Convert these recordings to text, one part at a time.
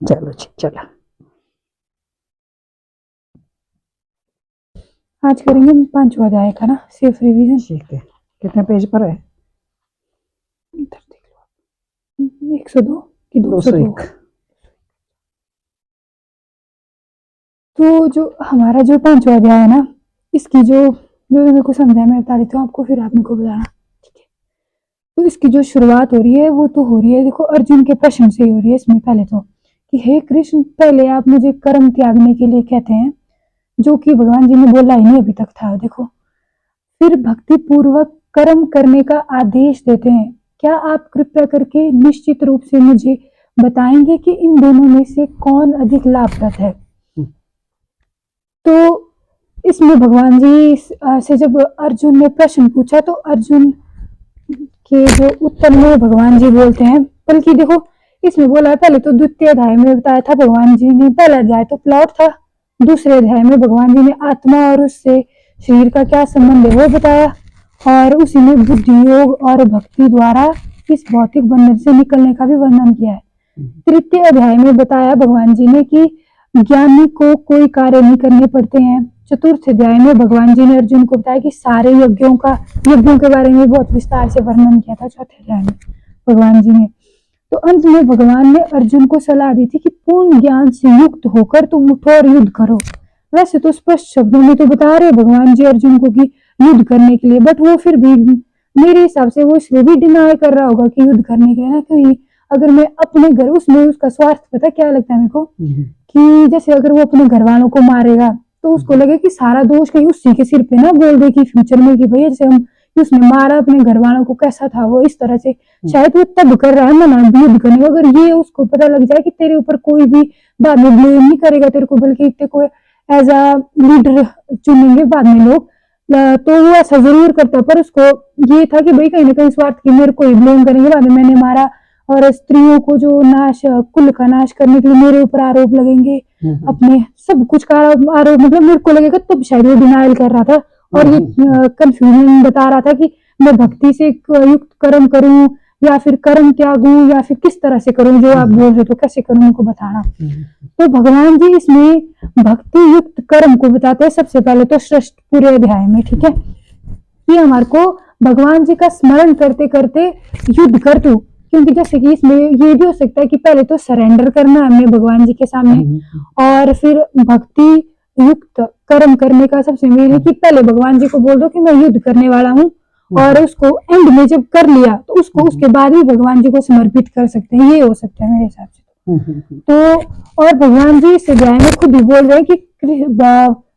चलो जी चलो। आज करेंगे हम 5वां अध्याय का ना सेल्फ रिवीजन। ठीक है, कितने पेज पर है? इधर देख लो, 102 कि 202। 201। तो जो हमारा जो 5वां अध्याय है ना, इसकी जो जो मेरे को समझा है मैं बता देती हूँ आपको, फिर आप मेरे को बताना, ठीक है। तो इसकी जो शुरुआत हो रही है वो तो हो रही है, देखो अर्जुन के प्रश्न से ही हो रही है इसमें। पहले तो कि हे कृष्ण, पहले आप मुझे कर्म त्यागने के लिए कहते हैं, जो कि भगवान जी ने बोला ही नहीं अभी तक था। देखो, फिर भक्ति पूर्वक कर्म करने का आदेश देते हैं। क्या आप कृपया करके निश्चित रूप से मुझे बताएंगे कि इन दोनों में से कौन अधिक लाभप्रद है? तो इसमें भगवान जी से जब अर्जुन ने प्रश्न पूछा तो अर्जुन के जो उत्तर में भगवान जी बोलते हैं, बल्कि देखो इसमें बोला है, पहले तो द्वितीय अध्याय में बताया था भगवान जी ने, पहला अध्याय तो प्लॉट था, दूसरे अध्याय में भगवान जी ने आत्मा और उससे शरीर का क्या संबंध है वो बताया, और उसी में बुद्धि योग और भक्ति द्वारा इस भौतिक बंधन से निकलने का भी वर्णन किया है। तृतीय अध्याय में बताया भगवान जी ने कि ज्ञानी को कोई कार्य नहीं करने पड़ते हैं। चतुर्थ अध्याय में भगवान जी ने अर्जुन को बताया कि सारे यज्ञों के बारे में बहुत विस्तार से वर्णन किया था चौथे अध्याय में भगवान जी ने। तो अंत में भगवान ने अर्जुन को सलाह दी थी कि पूर्ण ज्ञान से युक्त होकर तुम उठो और युद्ध करो। वैसे तो स्पष्ट शब्दों में तो बता रहे भगवान जी अर्जुन को कि युद्ध करने के लिए, बट वो फिर भी मेरे हिसाब से वो इसलिए भी डिनाई कर रहा होगा कि युद्ध करने के लिए ना, क्योंकि अगर मैं अपने घर, उसमें उसका स्वार्थ पता क्या लगता है मेरे को, कि जैसे अगर वो अपने घर वालों को मारेगा तो उसको लगे कि सारा दोष कहीं उसी के सिर पे ना बोल दे कि फ्यूचर में कि भैया जैसे हम उसने मारा अपने घर वालों को, कैसा था वो, इस तरह से शायद वो तब कर रहा है मना युद्ध करने को। अगर ये उसको पता लग जाए कि तेरे ऊपर कोई भी बाद में ब्लेम नहीं करेगा तेरे को, बल्कि तेरे को एज अ लीडर चुनेंगे बाद में लोग, तो वो ऐसा जरूर करता। पर उसको ये था कि भाई कहीं ना कहीं स्वार्थ की मेरे को ही ब्लेम करेंगे बाद में मैंने मारा, और स्त्रियों को जो नाश, कुल का नाश करने के लिए मेरे ऊपर आरोप लगेंगे, अपने सब कुछ का आरोप मतलब मेरे को लगेगा, तब शायद वो डिनाइल कर रहा था और ये कंफ्यूजन बता रहा था कि मैं भक्ति से युक्त कर्म करूं या फिर कर्म त्यागूं या फिर किस तरह से करूं, जो आप बोल रहे तो कैसे करूं उनको बताना। तो भगवान जी इसमें भक्ति युक्त कर्म को बताते हैं सबसे पहले तो षष्ठ पूरे अध्याय में, ठीक है, कि हमारे को भगवान जी का स्मरण करते करते युद्ध कर तू। क्योंकि जैसे कि इसमें ये भी हो सकता है कि पहले तो सरेंडर करना है हमें भगवान जी के सामने और फिर भक्ति युक्त कर्म करने का सबसे मेन है कि पहले भगवान जी को बोल दो कि मैं युद्ध करने वाला हूँ, और उसको एंड में जब कर लिया तो उसको उसके बाद ही भगवान जी को समर्पित कर सकते हैं, ये हो सकता है मेरे हिसाब से। तो और भगवान जी इस अध्याय में खुद ही बोल रहे हैं कि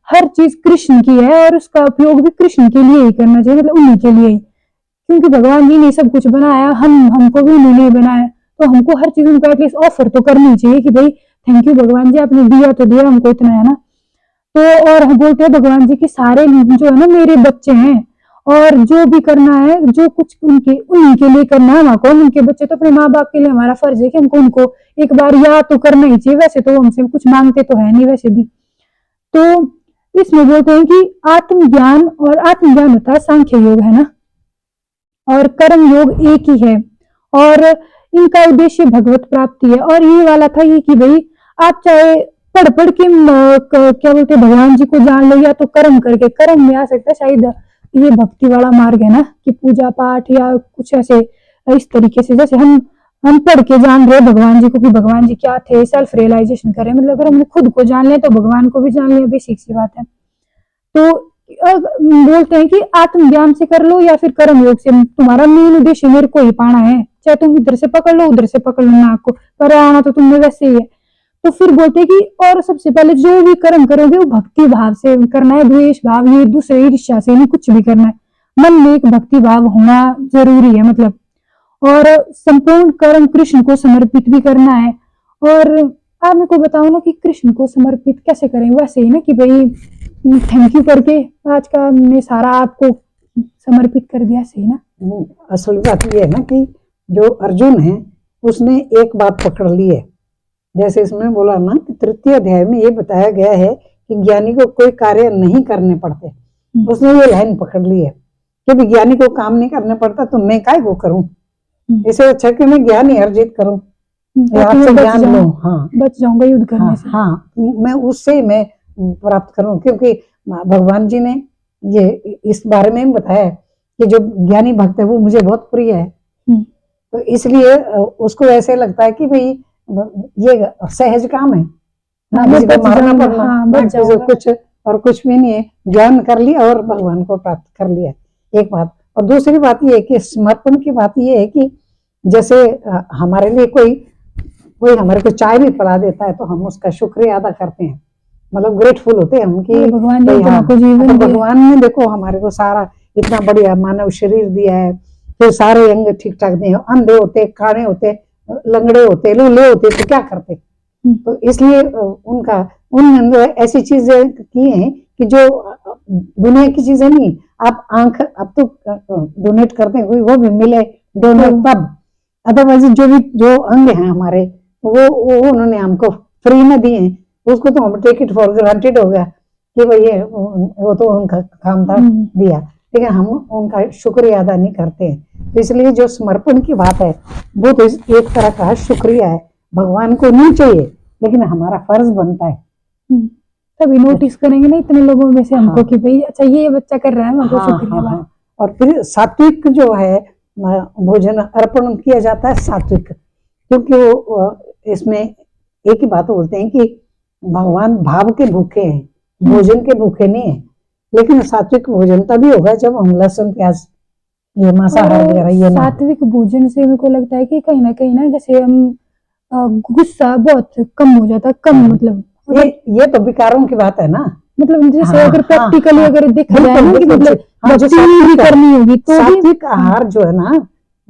हर चीज कृष्ण की है और उसका उपयोग भी कृष्ण के लिए ही करना चाहिए, मतलब उन्हीं के लिए ही, क्योंकि भगवान जी ने सब कुछ बनाया, हमको भी उन्होंने बनाया, तो हमको हर चीज उनको एटलीस्ट ऑफर तो करनी चाहिए कि भाई थैंक यू भगवान जी, आपने दिया तो दिया हमको इतना, है ना। तो और हम बोलते हैं भगवान जी की सारे जो है ना मेरे बच्चे हैं, और जो भी करना है जो कुछ उनके उन्हीं के लिए करना है हमको, उनके बच्चे तो अपने माँ बाप के लिए हमारा फर्ज है कि हमको उनको एक बार याद तो करना ही चाहिए। वैसे तो हमसे कुछ मांगते तो है नहीं वैसे भी। तो इसमें बोलते हैं कि आत्मज्ञान, और आत्मज्ञान होता है सांख्य योग, है ना, और कर्म योग एक ही है, और इनका उद्देश्य भगवत प्राप्ति है। और ये वाला था ये कि भाई आप चाहे पढ़ पढ़ के क्या बोलते हैं भगवान जी को जान लो, या तो कर्म करके, कर्म में आ सकता है शायद ये भक्ति वाला मार्ग है ना, कि पूजा पाठ या कुछ ऐसे इस तरीके से, जैसे हम पढ़ के जान रहे भगवान जी को कि भगवान जी क्या थे, सेल्फ रियलाइजेशन करें, मतलब अगर हमने खुद को जान लिया तो भगवान को भी जान लिया, बेसिक सी बात है। तो बोलते हैं कि आत्मज्ञान से कर लो या फिर कर्म योग से, तुम्हारा मेन उद्देश्य मेरे को ही पाना है, चाहे तुम इधर से पकड़ लो उधर से पकड़ लो नाक को, पर आना तो तुमने वैसे ही है। तो फिर बोलते हैं कि और सबसे पहले जो भी कर्म करोगे वो भक्ति भाव से करना है, द्वेष भाव ये दूसरे ईर्ष्या से नहीं कुछ भी करना है, मन में एक भक्ति भाव होना जरूरी है मतलब। और संपूर्ण कर्म कृष्ण को समर्पित भी करना है। और आप मेरे को बताओ ना कि कृष्ण को समर्पित कैसे करें, वैसे ही ना कि भाई थैंक यू करके आज का हमने सारा आपको समर्पित कर दिया, सही ना। असल बात ये है ना कि जो अर्जुन है उसने एक बात पकड़ ली है, जैसे इसमें बोला ना कि तृतीय अध्याय में ये बताया गया है कि ज्ञानी को कोई कार्य नहीं करने पड़ते, उसने ये लाइन पकड़ ली है कि विज्ञानी को काम नहीं करने पड़ता तो मैं काय वो करूं, इसे अच्छा कि मैं ज्ञान ही अर्जित करूं। या ताकि आपसे मैं ज्ञान लूं। हाँ बच जाऊंगा युद्ध करने हाँ से। हाँ, मैं उससे मैं प्राप्त करूं, क्योंकि भगवान जी ने ये इस बारे में भी बताया है कि जो ज्ञानी भक्त है वो मुझे बहुत प्रिय है। हम्म, तो इसलिए उसको ऐसे लगता है कि भाई ये सहज काम है ना, हाँ, मैं किसी को बच मारना जाऊंगा, पड़ना हाँ ना, बच किसी जाऊंगा। कुछ और कुछ भी नहीं है, ज्ञान कर लिया और भगवान को प्राप्त कर लिया, एक बात। और दूसरी बात ये है कि समर्पण की बात ये है कि जैसे हमारे लिए कोई कोई हमारे को चाय भी पिला देता है तो हम उसका शुक्रिया अदा करते हैं, मतलब ग्रेटफुल होते हैं हम कि अरे भगवान ने भाई इतना हाँ, को जीवन तो दिया। भगवान ने देखो हमारे को सारा इतना बढ़िया मानव शरीर दिया है, फिर सारे अंग ठीक ठाक दिए, अंधे होते, काणे होते, लंगड़े होते, लूले होते तो क्या करते। तो इसलिए उनका उन्होंने ऐसी चीजें की हैं कि जो दुनिया की चीजें नहीं। आप आंख अब तो डोनेट करते हैं, कोई वो भी मिले डोनर तब, अदरवाइज जो अंग हैं हमारे वो उन्होंने हमको फ्री में दिए हैं, उसको तो हम टेक इट फॉर ग्रांटेड हो गया कि भाई ये वो तो उनका काम था दिया, लेकिन हम उनका शुक्रिया अदा नहीं करते हैं। तो इसलिए जो समर्पण की बात है वो तो एक तरह का शुक्रिया है, भगवान को नहीं चाहिए लेकिन हमारा फर्ज बनता है। तभी नोटिस करेंगे ना इतने लोगों में से हमको हाँ, कि भाई अच्छा ये बच्चा कर रहा है, हमको हाँ शुक्रिया हाँ बा। हाँ। और फिर सात्विक जो है भोजन अर्पण किया जाता है सात्विक, क्योंकि वो इसमें एक ही बात बोलते हैं कि भगवान भाव के भूखे हैं, भोजन के भूखे नहीं है। लेकिन सात्विक भोजन तभी होगा जब हम लहसुन प्याज ये मांसाहार वगैरह ये ना हो। सात्विक भोजन से मेरे को लगता है कि कहीं ना जैसे हम गुस्सा बहुत कम हो जाता है, कम मतलब ये तो विकारों की बात है ना, मतलब जैसे हाँ, अगर प्रैक्टिकली हाँ, अगर देखा जाए बिल्कुल ना कि बिल्कुल मतलब हाँ, जो भक्ति भी करनी होगी तो भी सात्विक आहार जो है ना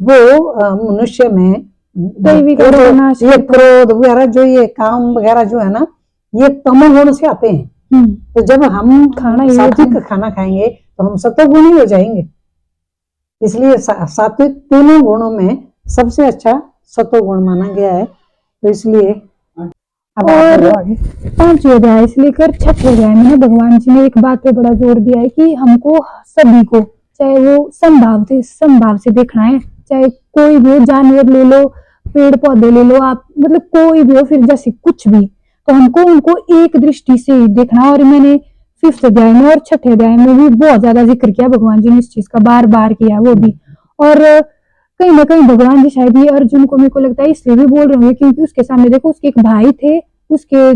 वो मनुष्य में कोई भी करो ना ये क्रोध वगैरह जो ये काम वगैरह जो है ना ये तमोगुण से आते हैं। तो जब हम खाना सात्विक खाना खाएंगे तो हम सत्वगुणी हो जाएंगे। इसलिए सात्विक तीनों गुणों में सबसे अच्छा सत्वगुण माना गया है। तो इसलिए अब और 5वें अध्याय से लेकर 6वें अध्याय में भगवान जी ने एक बात पे बड़ा जोर दिया है कि हमको सभी को चाहे वो समभाव से देखना है, चाहे कोई भी जानवर ले लो, पेड़ पौधे ले लो, आप मतलब कोई भी हो, फिर जैसे कुछ भी, तो हमको उनको एक दृष्टि से ही देखना। और मैंने 5वें अध्याय में और 6वें अध्याय में भी बहुत ज्यादा जिक्र किया, भगवान जी ने इस चीज का बार बार किया वो भी। और कहीं ना कहीं भगवान जी शायद ये अर्जुन को मेरे को लगता है इसलिए भी बोल रहे होंगे क्योंकि उसके सामने देखो उसके एक भाई थे, उसके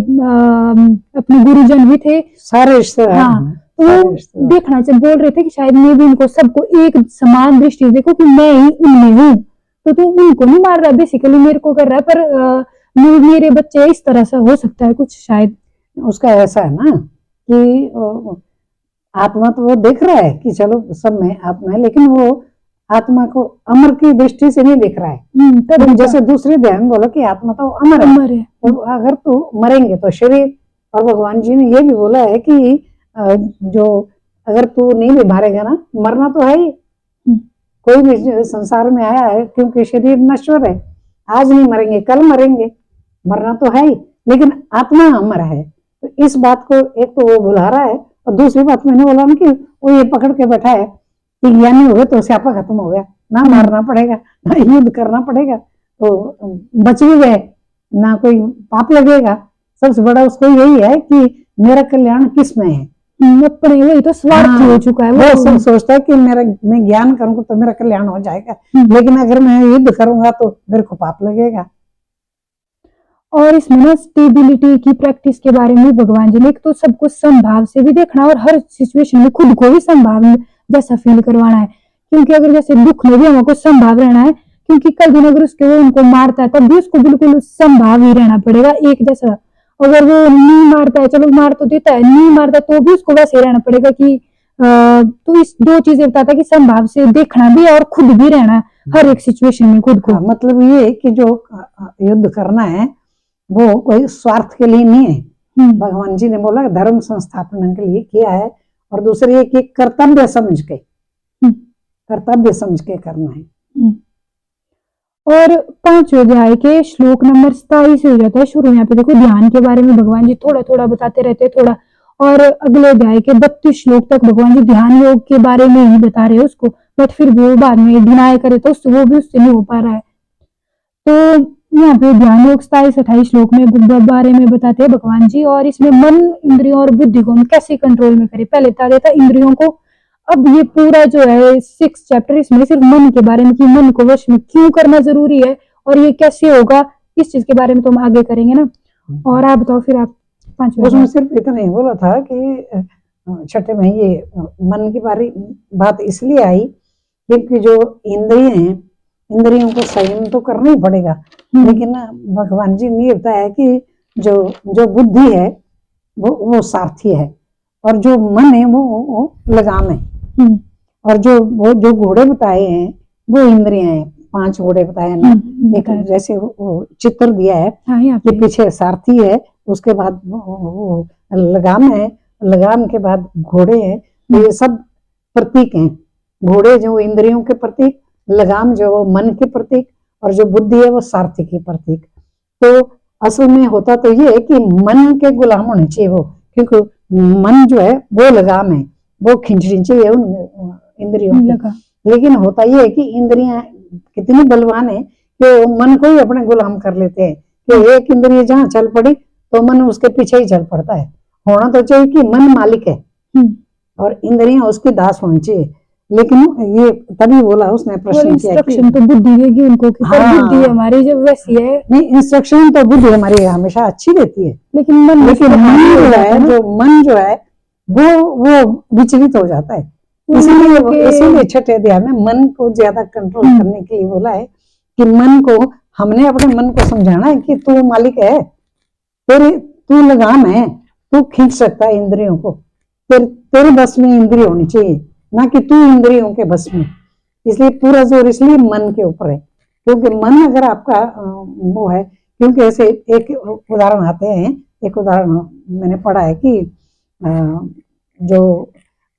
अपने गुरुजन भी थे, सारे रिश्तेदार, हाँ, तो वो देखना चाहिए, बोल रहे थे कि शायद मैं भी इनको सबको एक समान दृष्टि से देखो कि मैं ही उनमें हूँ। तो तू उनको नहीं मार रहा, बेसिकली मेरे को कर रहा है, पर मेरे बच्चे इस तरह से हो सकता है कुछ, शायद उसका ऐसा है ना कि आत्मा तो वो देख रहा है कि चलो सब में आत्मा है, लेकिन वो आत्मा को अमर की दृष्टि से नहीं देख रहा है। तो जैसे दूसरे ध्यान बोलो कि आत्मा तो अमर है, तो अगर तू मरेंगे तो शरीर, और भगवान जी ने ये भी बोला है कि जो अगर तू नहीं भी मारेगा ना, मरना तो है ही, कोई भी संसार में आया है क्योंकि शरीर नश्वर है, आज नहीं मरेंगे कल मरेंगे, मरना तो है ही, लेकिन आत्मा अमर है। तो इस बात को एक तो वो भुला रहा है, और दूसरी बात मैंने बोला ना कि वो ये पकड़ के बैठा है कि ज्ञानी हो गए तो स्यापा खत्म हो गया, ना मारना पड़ेगा ना युद्ध करना पड़ेगा, तो बच भी गए, ना कोई पाप लगेगा। सबसे बड़ा उसको यही है कि मेरा कल्याण किस में है, अपने वही तो स्वार्थ हो चुका है, वो सब सोचता है कि मैं ज्ञान करूंगा तो मेरा कल्याण हो जाएगा, लेकिन अगर मैं युद्ध करूंगा तो मेरे को पाप लगेगा। और इसमें ना स्टेबिलिटी की प्रैक्टिस के बारे में भगवान जी ने एक तो सबको संभाव से भी देखना और हर सिचुएशन में खुद को भी संभाव जैसा फील करवाना है, क्योंकि अगर जैसे दुख में भी हमको संभाव रहना है, क्योंकि कल दिन अगर उसके वो उनको मारता है तब भी उसको बिल्कुल संभाव ही रहना पड़ेगा एक जैसा। अगर वो नहीं मारता है, चलो मार तो देता है, नहीं मारता तो भी उसको वैसे रहना पड़ेगा कि तो इस दो चीजें बताता है कि संभाव से देखना भी और खुद भी रहना हर एक सिचुएशन में खुद को। मतलब ये कि जो युद्ध करना है वो कोई स्वार्थ के लिए नहीं है, भगवान जी ने बोला धर्म संस्थापन के लिए किया है, और दूसरी ये कि कर्तव्य समझ के करना है। और 5वें अध्याय के श्लोक नंबर 27 से हो जाता है शुरू। यहाँ पे देखो ध्यान के बारे में भगवान जी थोड़ा थोड़ा बताते रहते हैं थोड़ा, और अगले अध्याय के 32 श्लोक तक भगवान जी ध्यान योग के बारे में ही बता रहे हैं उसको, बट फिर वो बाद में डिनाई करे तो वो भी उससे नहीं हो पा रहा है। तो यहाँ पे ध्यान योग 27-28 श्लोक में बारे में बताते हैं भगवान जी, और इसमें मन, इंद्रियों और बुद्धि को हम कैसे कंट्रोल में करें। पहले बता देता इंद्रियों को, अब ये पूरा जो है 6 चैप्टर इसमें सिर्फ मन के बारे में कि मन को वश में क्यों करना जरूरी है और ये कैसे होगा, इस चीज के बारे में तो हम आगे करेंगे ना। और आप बताओ फिर आप 5वें। उसमें सिर्फ इतना ही बोला था कि छठे में ये मन की बात इसलिए आई क्योंकि जो इंद्रिय हैं, इंद्रियों को संयम तो करना ही पड़ेगा, लेकिन भगवान जी ने बताया कि जो बुद्धि है वो सारथी है और जो मन है वो लगाम है। और जो घोड़े बताए हैं वो इंद्रियां हैं, 5 घोड़े बताए हैं ना। एक जैसे वो चित्र दिया है कि पीछे सारथी है, उसके बाद वो लगाम है, लगाम के बाद घोड़े हैं। ये सब प्रतीक हैं, घोड़े जो इंद्रियों के प्रतीक, लगाम जो मन के प्रतीक, और जो बुद्धि है वो सारथी की प्रतीक। तो असल में होता तो ये है कि मन के गुलाम होने चाहिए वो, क्योंकि मन जो है वो लगाम है, वो खींचनी चाहिए उन इंद्रियों को। लेकिन होता ये है कि इंद्रियां कितनी बलवान है कि मन को ही अपने गुलाम कर लेते हैं कि एक इंद्रिय जहाँ चल पड़ी तो मन उसके पीछे ही चल पड़ता है। होना तो चाहिए कि मन मालिक है और इंद्रियां उसकी दास होनी चाहिए। लेकिन ये तभी बोला उसने प्रश्न किया कि तो बुद्धि देगी उनको कि बुद्धि हमारी जब वैसी है। नहीं, इंस्ट्रक्शन तो बुद्धि हमारी हमेशा अच्छी रहती है, लेकिन मन जो है वो विचलित हो जाता है। इसीलिए छठे अध्याय में मन को ज्यादा कंट्रोल करने के लिए बोला है कि मन को हमने अपने मन को समझाना है कि तू मालिक है, तू लगाम है, तू खींच सकता है इंद्रियों को, तेरे बस में इंद्रिय होनी चाहिए, ना कि तू इंद्रियों के बस में। इसलिए पूरा जोर इसलिए मन के ऊपर है, क्योंकि मन अगर आपका वो है, क्योंकि ऐसे एक उदाहरण आते हैं, एक उदाहरण मैंने पढ़ा है कि जो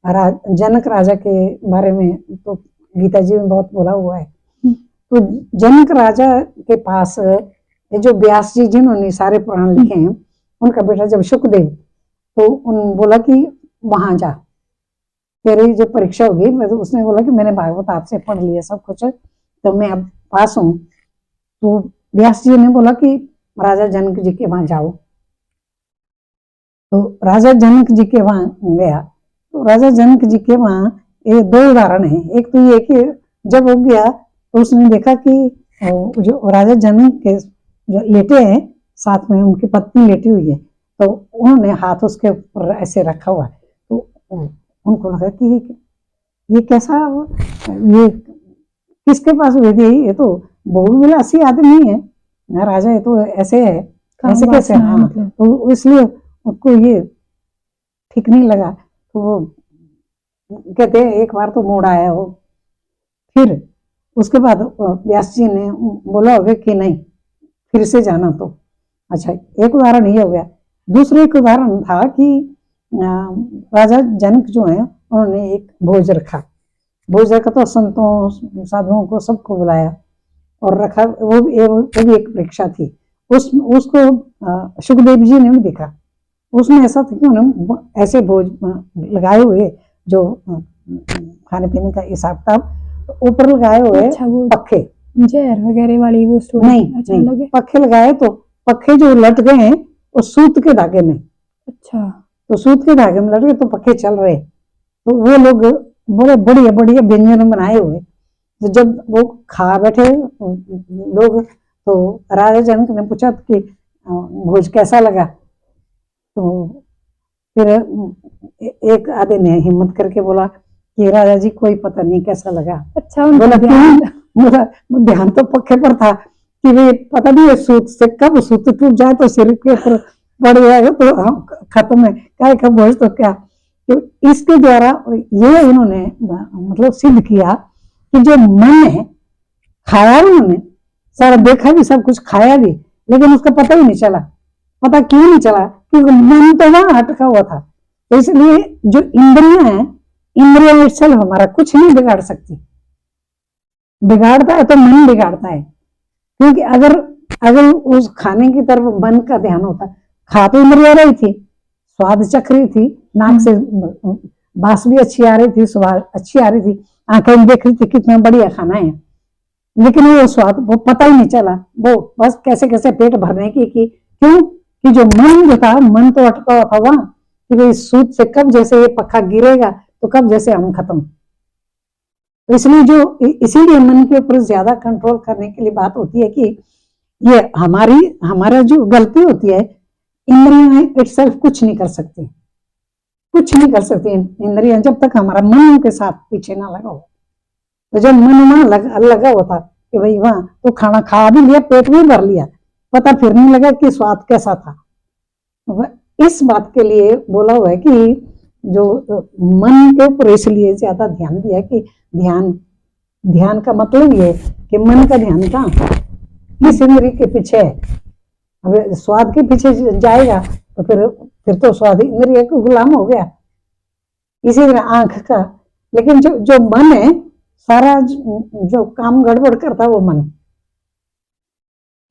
जनक राजा के बारे में तो गीता जी में बहुत बोला हुआ है। तो जनक राजा के पास ये जो व्यास जी जिन्होंने सारे पुराण लिखे हैं, उनका बेटा जब शुकदेव, तो उन बोला कि वहां जा, तेरी जो परीक्षा होगी। तो उसने बोला कि मैंने भागवत आपसे पढ़ लिया सब कुछ, तो मैं अब पास हूँ। तो व्यास जी ने बोला कि राजा जनक जी के वहां जाओ। तो राजा जनक जी के वहां गया। तो राजा जनक जी के वहां ये 2 उदाहरण हैं। एक तो ये कि जब वो गया तो उसने देखा कि जो राजा जनक के जो लेटे हैं साथ में उनकी पत्नी लेटी हुई है, तो उन्होंने हाथ उसके ऊपर ऐसे रखा हुआ है। तो उनको लगा कि ये कैसा, ये किसके पास हुई थी, ये तो बहुविलासी आदमी है ना राजा, ये तो ऐसे है, ऐसे कैसे। हाँ, तो इसलिए उसको ये ठीक नहीं लगा। तो वो कहते हैं एक बार तो मूड आया हो। फिर उसके बाद व्यास जी ने बोला होगा कि नहीं फिर से जाना। तो अच्छा, एक उदाहरण ये हो गया। दूसरा एक उदाहरण था कि राजा जनक जो है उन्होंने एक भोज रखा। भोज रखा तो संतों साधुओं को सबको बुलाया और रखा। वो भी एक परीक्षा थी। उसको सुखदेव जी ने भी देखा। उसमें ऐसा था कि उन्होंने ऐसे भोज लगाए हुए जो खाने पीने का हिसाब किताब ऊपर लगाए हुए। अच्छा, पक्खे जहर वगैरह वाली वो स्टोरी नहीं, पक्खे लगाए। तो पक्खे जो लट गए हैं वो सूत के धागे में। अच्छा, तो सूत के धागे में लट गए तो पक्खे चल रहे। तो वो लोग बड़े बढ़िया बढ़िया व्यंजन बनाए हुए। तो जब वो खा बैठे लोग, तो राजा जनक ने पूछा कि भोज कैसा लगा। तो फिर एक आदमी ने हिम्मत करके बोला कि राजा जी कोई पता नहीं कैसा लगा। अच्छा, बोला ध्यान तो पक्के पर था कि वे पता नहीं सूत से कब सूत टूट जाए तो सिर के ऊपर पड़ जाएगा तो हम खत्म है, क्या का भोज तो क्या। तो इसके द्वारा ये उन्होंने मतलब सिद्ध किया कि जो मन है, खाया उन्होंने सारा, देखा भी सब कुछ, खाया भी, लेकिन उसका पता ही नहीं चला। पता क्यों नहीं चला? क्योंकि मन तो वहां अटका हुआ था। तो इसलिए जो इंद्रियां हैं, इंद्रियां इटसेल्फ हमारा कुछ नहीं बिगाड़ सकती। बिगाड़ता है तो मन बिगाड़ता है। क्योंकि अगर उस खाने की तरफ मन का ध्यान होता, खा तो इंद्रिया रही थी, स्वाद चख रही थी, नाक से बास भी अच्छी आ रही थी, स्वाद अच्छी आ रही थी, आंखें देख रही थी कितना बढ़िया खाना है, लेकिन वो स्वाद वो पता ही नहीं चला, वो बस कैसे कैसे पेट भरने की क्यों कि जो मन जो था, मन तो अटका हुआ था वहां कि भाई सूद से कब जैसे ये पक्का गिरेगा तो कब जैसे हम खत्म। तो इसलिए इसीलिए मन के ऊपर ज्यादा कंट्रोल करने के लिए बात होती है कि ये हमारा जो गलती होती है, इंद्रियां इटसेल्फ कुछ नहीं कर सकती, कुछ नहीं कर सकती इंद्रियां जब तक हमारा मन उनके साथ पीछे ना लगा हो। तो जब मन वहां लगा हुआ था कि भाई वहां तो खाना खा भी लिया, पेट भी भर लिया, पता फिर नहीं लगा कि स्वाद कैसा था। इस बात के लिए बोला हुआ है कि जो मन के ऊपर इसलिए ज्यादा ध्यान दिया कि ध्यान का मतलब ये कि मन का ध्यान कहाँ, किस इंद्रिय के पीछे है। अब स्वाद के पीछे जाएगा तो फिर तो स्वाद इंद्रिय का गुलाम हो गया, इसी तरह आंख का। लेकिन जो मन है, सारा जो काम गड़बड़ करता है वो मन।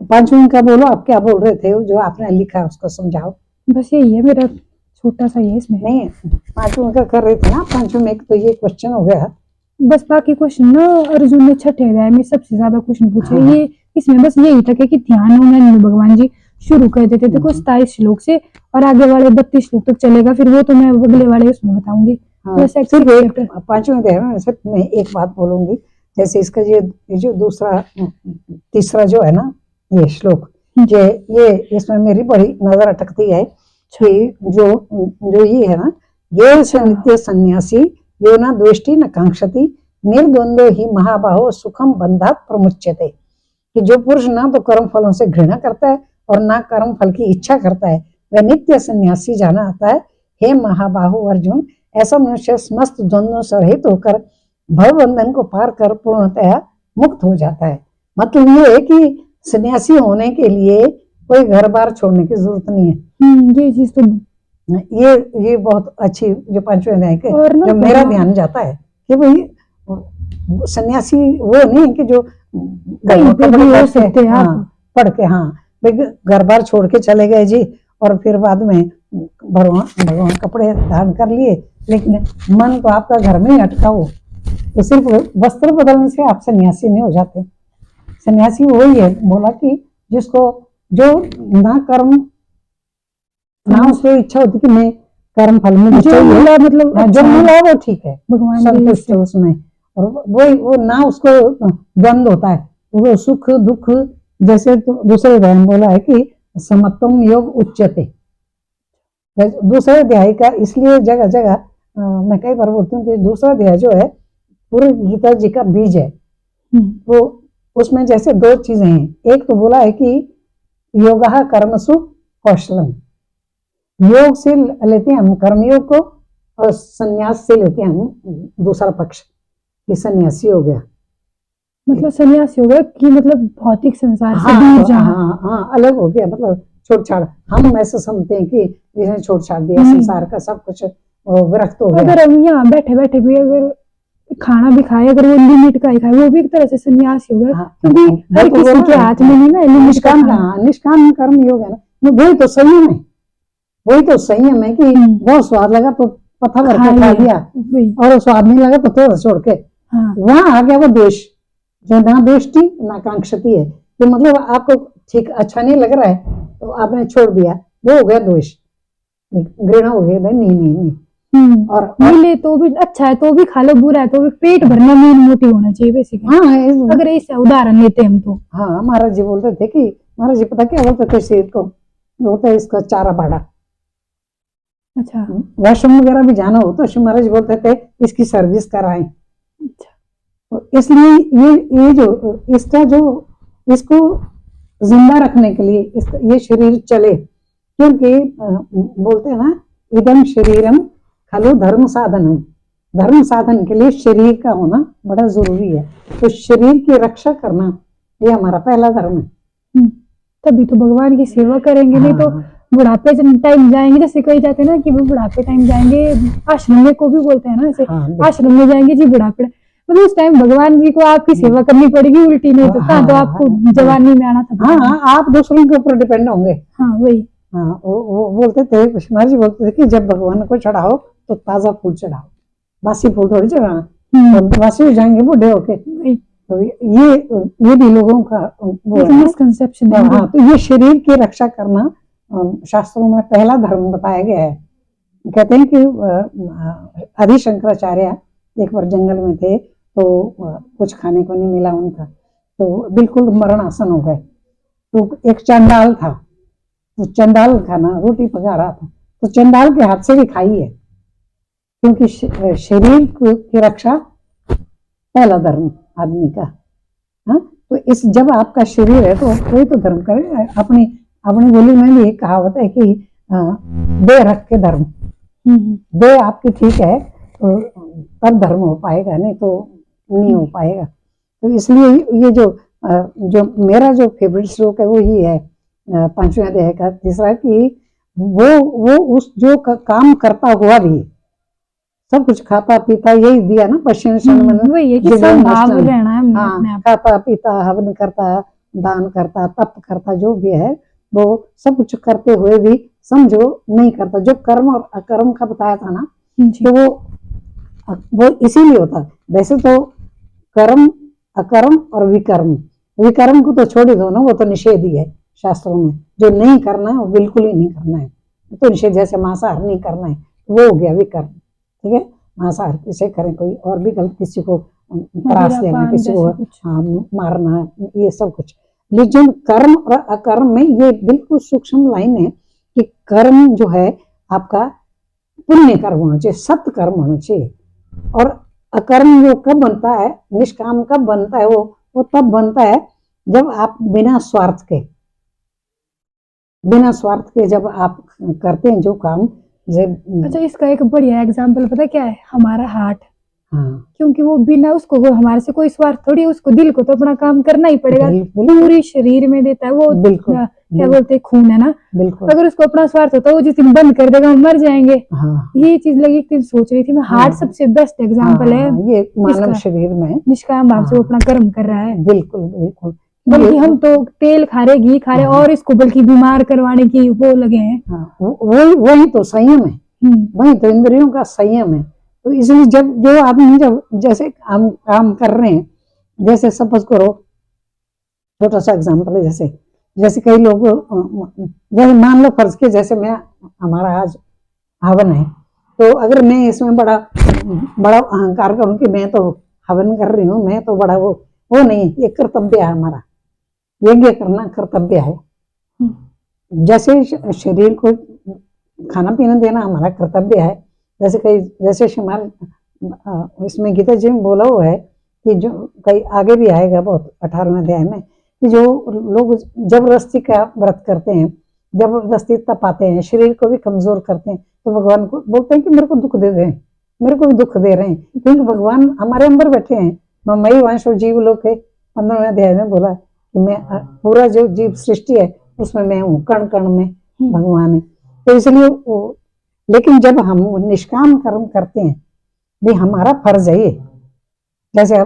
पांचवें का बोलो, आप क्या बोल रहे थे, जो आपने लिखा है उसको समझाओ। बस यही है मेरा छोटा सा, ये इसमें नहीं, पांचवें का कर रहे थे ना, पांचवें में एक तो ये क्वेश्चन हो गया। बस बाकी क्वेश्चन ना अर्जुन ने छठे अध्याय में सबसे ज्यादा क्वेश्चन पूछे। हाँ। ये इसमें बस यही था कि ध्यान में भगवान जी शुरू कर देते थे कुछ 27 श्लोक से, और आगे वाले 32 श्लोक तक चलेगा, फिर वो तो मैं अगले वाले उसमें बताऊंगी। हाँ, सिर्फ पांचवें अध्याय में सिर्फ मैं एक बात बोलूंगी, जैसे इसका ये जो तीसरा जो है ना ये श्लोक, ये इसमें मेरी बड़ी नजर अटकती है कि जो ये है ना, ये नित्य सन्यासी यो न द्वेष्टि न कांक्षति निर्द्वंद्व ही महाबाहो सुखम बंधात प्रमुच्यते। कि जो पुरुष ना तो कर्म फलों से घृणा करता है और ना कर्म फल की इच्छा करता है, वह नित्य सन्यासी जाना आता है। हे महाबाहु अर्जुन, ऐसा मनुष्य समस्त द्वंद्वों से रहित होकर भव बंधन को पार कर पूर्णतया मुक्त हो जाता है। मतलब ये है कि सन्यासी होने के लिए कोई घर बार छोड़ने की जरूरत नहीं है। ये चीज तो ये बहुत अच्छी जो पांचवें अध्याय के जो मेरा ध्यान जाता है कि भाई सन्यासी वो नहीं कि जो पढ़ के घर बार छोड़ के चले गए जी, और फिर बाद में भगवान कपड़े धारण कर लिए, लेकिन मन तो आपका घर में ही अटका हो। तो सिर्फ वस्त्र बदलने से आप सन्यासी नहीं हो जाते। सन्यासी वही है, बोला कि जिसको जो ना कर्म ना उसको इच्छा होती कि मैं कर्म फल में जो मिला, मतलब जो मिला वो ठीक है, भगवान संतुष्ट है उसमें, और वो ना उसको द्वंद होता है, वो सुख दुख। जैसे तो दूसरे अध्याय में बोला है कि समत्वम योग उच्यते, दूसरे अध्याय का। इसलिए जगह जगह मैं कई बार बोलती हूँ कि दूसरा अध्याय जो है पूरे गीता जी का बीज है। वो उसमें जैसे दो चीजें हैं, एक तो बोला है कि योगः कर्मसु कौशलम, योग से लेते हैं हम कर्मयोग को, और संन्यास से लेते हैं हम दूसरा पक्ष कि सन्यासी हो गया। मतलब सन्यासी हो गया कि मतलब भौतिक संसार से दूर जाना। हाँ, अलग हो गया, मतलब छोड़ छाड़। हम ऐसे समझते हैं कि जिसने छोड़ छाड़ दिया संसार का सब कुछ, विरक्त हो गया। अगर हम यहाँ बैठे बैठे भी अगर खाना भी खाए, अगर वो लिमिट का ही खाए, वो भी एक तरह से सन्यासी हो गया, क्योंकि हर किसी के हाथ में नहीं ना लिमिट का। निष्काम कर्म योग है ना, वही तो संयम है, वही तो संयम है कि बहुत स्वाद लगा तो पत्थर भर के खा लिया, और स्वाद नहीं लगा तो छोड़ के। वहां आ गया वो द्वेष, जो ना द्वेष्टि ना कांक्षति है, तो मतलब आपको ठीक अच्छा नहीं लग रहा है तो आपने छोड़ दिया, वो हो गया द्वेष, घृणा हो गया, नहीं। और मिले तो भी अच्छा है तो भी खा लो, बुरा है तो भी, पेट भरना मेन मोटिव होना चाहिए बेसिकली। हाँ, अगर इस उदाहरण लेते हम तो। हाँ, महाराज जी बोलते थे कि महाराज जी पता क्या बोलते थे, शेर को होता है इसका चारा बाड़ा। अच्छा, वॉशरूम वगैरह भी जाना हो तो शिव महाराज बोलते थे इसकी सर्विस कराएं। अच्छा, तो इसलिए ये जो इसका जो इसको जिंदा रखने के लिए ये शरीर चले, क्योंकि बोलते हैं ना, इदम शरीरम खलु धर्म साधनम, धर्म साधन के लिए शरीर का होना बड़ा जरूरी है। तो शरीर की रक्षा करना ये हमारा पहला धर्म है। तभी तो भगवान की सेवा करेंगे। नहीं तो बुढ़ापे टाइम जाएंगे, जैसे कही जाते हैं ना कि वो बुढ़ापे टाइम जाएंगे, आश्रम में को भी बोलते हैं ना ऐसे, आश्रम में जाएंगे जी बुढ़ापे, मतलब उस टाइम भगवान जी को आपकी सेवा करनी पड़ेगी उल्टी, नहीं तो तो आपको जवानी में आना था। हाँ, आप दूसरों के ऊपर डिपेंड होंगे। हाँ, वही। हाँ, वो बोलते थे, कुमार जी बोलते थे कि जब भगवान को चढ़ाओ तो ताजा फूल चढ़ाओ, बासी फूल थोड़ी चढ़ाना, बासी हो जाएंगे बूढ़े होके। तो ये भी लोगों का वो है। मिसकंसेप्शन है। हाँ, तो ये शरीर की रक्षा करना शास्त्रों में पहला धर्म बताया गया है। कहते हैं कि आदि शंकराचार्य एक बार जंगल में थे, तो कुछ खाने को नहीं मिला उनका, तो बिल्कुल मरणासन हो गए। तो एक चंडाल था, तो चंडाल खाना रोटी पका रहा था, तो चंडाल के हाथ से भी खाई है, क्योंकि शरीर की रक्षा पहला धर्म आदमी का। हाँ, तो इस जब आपका शरीर है तो कोई तो धर्म करे। अपनी अपनी बोली में भी एक कहावत है कि दे रख के धर्म, दे आपकी ठीक है तो तब धर्म हो पाएगा, नहीं तो नहीं हो पाएगा। तो इसलिए ये जो मेरा जो फेवरेट श्लोक है वो ये है 5वें अध्याय का तीसरा, कि वो उस जो काम करता हुआ भी सब कुछ खाता पीता, यही दिया ना पश्चिम वही है कि समभाव रहना है अपने आप। खाता पीता, हवन करता, दान करता, तप करता, जो भी है वो सब कुछ करते हुए भी समझो नहीं करता। जो कर्म और अकर्म का बताया था ना, तो वो इसीलिए होता है। वैसे तो कर्म, अकर्म और विकर्म, विकर्म को तो छोड़ ही दो ना, वो तो निषेध ही है शास्त्रों में। जो नहीं करना है वो बिल्कुल ही नहीं करना है, तो निषेध। जैसे मांसाहार नहीं करना है, वो हो गया विकर्म, ठीक है। मांसाहार किसे करें, कोई और भी गलत, किसी को त्रास देना, किसी को मारना, ये सब कुछ। लेकिन कर्म और अकर्म में ये बिल्कुल सूक्ष्म लाइन है कि कर्म जो है आपका पुण्य कर्म होना चाहिए, सत्य कर्म होना चाहिए। और अकर्म जो कब बनता है, निष्काम कब बनता है, वो तब बनता है जब आप बिना स्वार्थ के जब आप करते हैं जो काम। अच्छा, इसका एक बढ़िया एग्जाम्पल पता क्या है? हमारा हार्ट। हाँ, क्योंकि वो बिना उसको, वो हमारे से कोई स्वार्थ थोड़ी, उसको दिल को तो अपना काम करना ही पड़ेगा, पूरी शरीर में देता है वो। क्या बोलते हैं, खून है ना। बिल्कुल। अगर उसको अपना स्वार्थ होता है, वो जिस दिन बंद कर देगा हम मर जाएंगे। हाँ। ये चीज लगी, एक दिन सोच रही थी मैं, हार्ट सबसे बेस्ट एग्जाम्पल है ये मानव शरीर में निष्काम भाव से वो अपना कर्म कर रहा है। बिल्कुल बिल्कुल। बल्कि हम तो तेल खा रहे, घी खा रहे, और इसको बल्कि बीमार करवाने की वो लगे हैं। वही तो संयम है, वही तो इंद्रियों का संयम है। तो इसलिए जब जो आदमी जब जैसे काम कर रहे हैं, जैसे सपोज करो, छोटा सा एग्जाम्पल है, जैसे कई लोग, जैसे मान लो फर्ज के, जैसे मैं, हमारा आज हवन है, तो अगर मैं इसमें बड़ा अहंकार करूं कि मैं तो हवन कर रही हूँ, मैं तो बड़ा वो नहीं, ये कर्तव्य है हमारा, यज्ञ करना कर्तव्य है। जैसे शरीर को खाना पीना देना हमारा कर्तव्य है, जैसे शिमाल इसमें गीता जी में बोला हुआ है कि जो कई आगे भी आएगा बहुत 18वें अध्याय में, कि जो लोग जबरदस्ती का व्रत करते हैं, जबरदस्ती तपाते हैं, शरीर को भी कमजोर करते हैं, तो भगवान को बोलते हैं कि मेरे को दुख दे दें, मेरे को भी दुख दे रहे हैं, क्योंकि भगवान हमारे अंदर बैठे हैं। ममई वांशो जीव लोक है 15वें अध्याय में बोला कि मैं पूरा जो जीव सृष्टि है उसमें मैं हूँ, कण कण में भगवान है। तो इसलिए लेकिन जब हम निष्काम कर्म करते हैं, भी हमारा फर्ज है ये। जैसे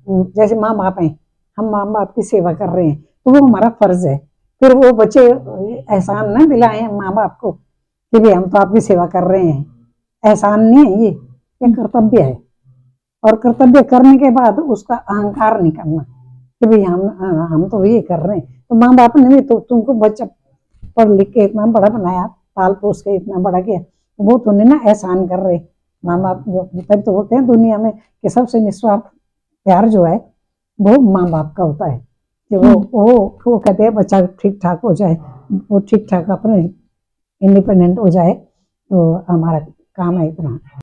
जैसे माँ बाप हैं, हम माँ बाप की सेवा कर रहे हैं, तो वो हमारा फर्ज है। फिर वो बच्चे एहसान न दिलाएं माँ बाप को कि भाई हम तो आपकी सेवा कर रहे हैं, एहसान नहीं है, ये कर्तव्य है। और कर्तव्य करने के बाद उसका अहंकार नहीं करना कि भाई हम तो ये कर रहे हैं। तो माँ बाप ने भी तो तुमको बच्चा पढ़ लिख के इतना बड़ा बनाया, पाल पोस के इतना बड़ा किया, वो तो नहीं ना एहसान कर रहे माँ बाप। तभी तो होते हैं दुनिया में कि सबसे निस्वार्थ प्यार जो है वो माँ बाप का होता है, कि वो कहते हैं बच्चा ठीक ठाक हो जाए, वो ठीक ठाक अपने इंडिपेंडेंट हो जाए, तो हमारा काम है इतना।